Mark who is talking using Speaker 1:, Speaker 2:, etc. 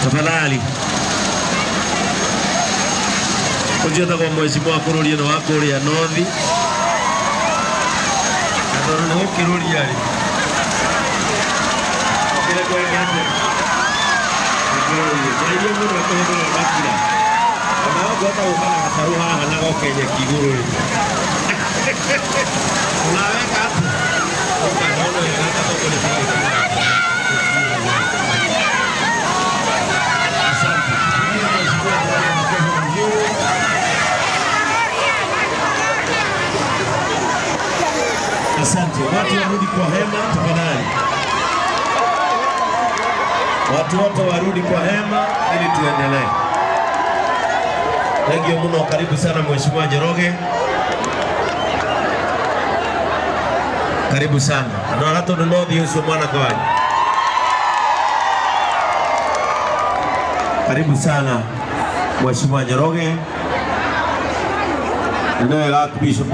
Speaker 1: Tafadhali. Kujeta kwa mheshimiwa Kurulia na wako ya Northi. Ndio ni Kurulia ali. Kile kwa yake. Ndio ndio mtu kwa bakira. Ana gota ukana kasaruha hana kwa Kenya kiguru. Unaweka hapo. Unaona yanataka kuelekea. Asante. Watu warudi kwa hema tafadhali. Watu wote warudi kwa hema ili tuendelee. Thank you mno, karibu sana Mheshimiwa Njoroge. Karibu sana. Na hata Northi Yusu mwana kwani. Karibu sana Mheshimiwa Njoroge. Ndio la Bishop